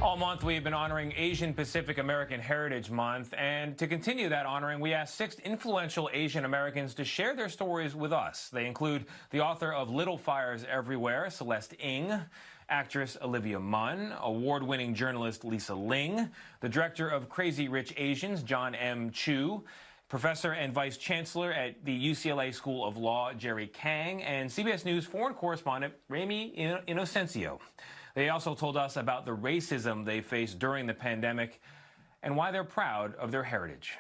All month, we've been honoring Asian Pacific American Heritage Month. And to continue that honoring, we asked 6 influential Asian Americans to share their stories with us. They include the author of Little Fires Everywhere, Celeste Ng, actress Olivia Munn, award-winning journalist Lisa Ling, the director of Crazy Rich Asians, John M. Chu, Professor and Vice Chancellor at the UCLA School of Law, Jerry Kang, and CBS News foreign correspondent, Ramy Inocencio. They also told us about the racism they faced during the pandemic and why they're proud of their heritage.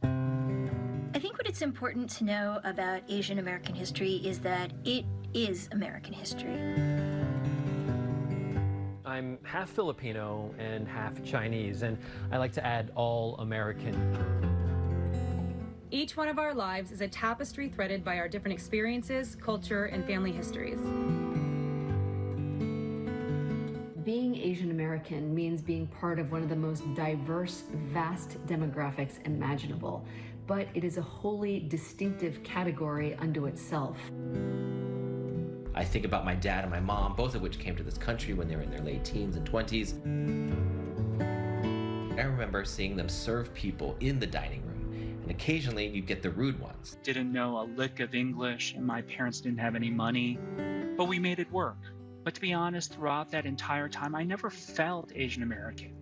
I think what it's important to know about Asian American history is that it is American history. I'm half Filipino and half Chinese, and I like to add all American. Each one of our lives is a tapestry threaded by our different experiences, culture, and family histories. Being Asian American means being part of one of the most diverse, vast demographics imaginable, but it is a wholly distinctive category unto itself. I think about my dad and my mom, both of which came to this country when they were in their late teens and 20s. I remember seeing them serve people in the dining room, and occasionally you'd get the rude ones. Didn't know a lick of English, and my parents didn't have any money, but we made it work. But to be honest, throughout that entire time, I never felt Asian American.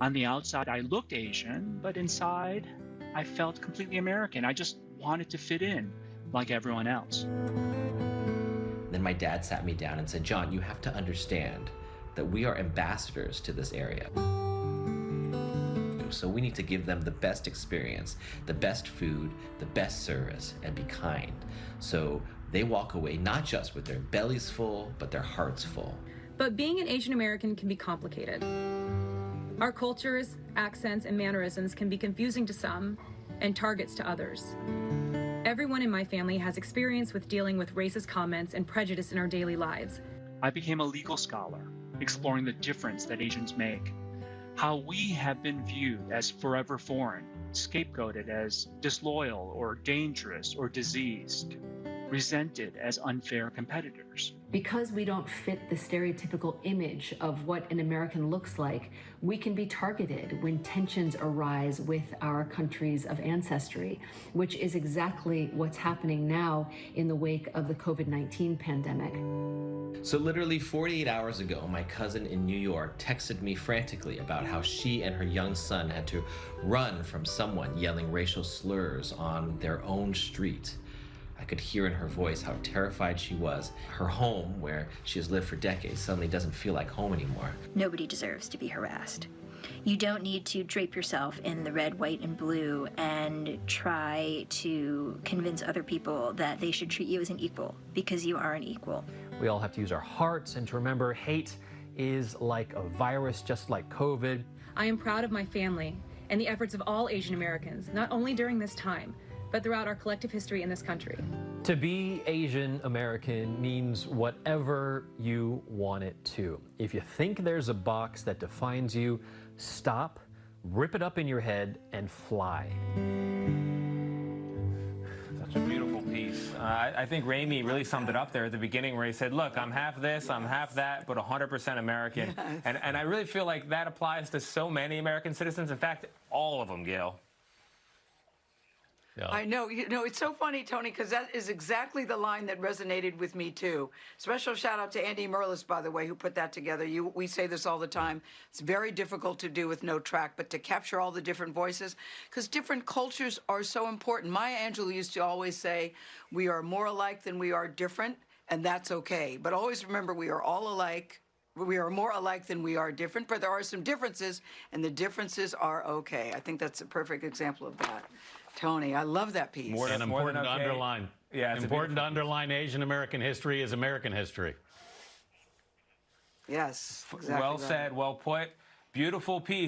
On the outside, I looked Asian, but inside, I felt completely American. I just wanted to fit in like everyone else. Then my dad sat me down and said, "John, you have to understand that we are ambassadors to this area. So we need to give them the best experience, the best food, the best service, and be kind. So they walk away not just with their bellies full, but their hearts full." But being an Asian American can be complicated. Our cultures, accents, and mannerisms can be confusing to some and targets to others. Everyone in my family has experience with dealing with racist comments and prejudice in our daily lives. I became a legal scholar, exploring the difference that Asians make, how we have been viewed as forever foreign, scapegoated as disloyal or dangerous or diseased, resented as unfair competitors. Because we don't fit the stereotypical image of what an American looks like, we can be targeted when tensions arise with our countries of ancestry, which is exactly what's happening now in the wake of the COVID-19 pandemic. So literally 48 hours ago, my cousin in New York texted me frantically about how she and her young son had to run from someone yelling racial slurs on their own street. I could hear in her voice how terrified she was. Her home, where she has lived for decades, suddenly doesn't feel like home anymore. Nobody deserves to be harassed. You don't need to drape yourself in the red, white, and blue and try to convince other people that they should treat you as an equal, because you are an equal. We all have to use our hearts and to remember hate is like a virus, just like COVID. I am proud of my family and the efforts of all Asian Americans, not only during this time, but throughout our collective history in this country. To be Asian American means whatever you want it to. If you think there's a box that defines you, stop, rip it up in your head, and fly. Such a beautiful piece. I think Ramy really summed it up there at the beginning where he said, look, I'm half this, I'm half that, but 100% American. Yes. And I really feel like that applies to so many American citizens. In fact, all of them, Gail. Yeah. I know. You know, it's so funny, Tony, because that is exactly the line that resonated with me, too. Special shout out to Andy Merlis, by the way, who put that together. We say this all the time. It's very difficult to do with no track, but to capture all the different voices, because different cultures are so important. Maya Angelou used to always say, we are more alike than we are different, and that's okay. But always remember, we are all alike. We are more alike than we are different, but there are some differences, and the differences are okay. I think that's a perfect example of that. Tony, I love that piece. Important to underline. Yeah, important to underline Asian American history is American history. Yes, exactly. Well said, well put. Beautiful piece.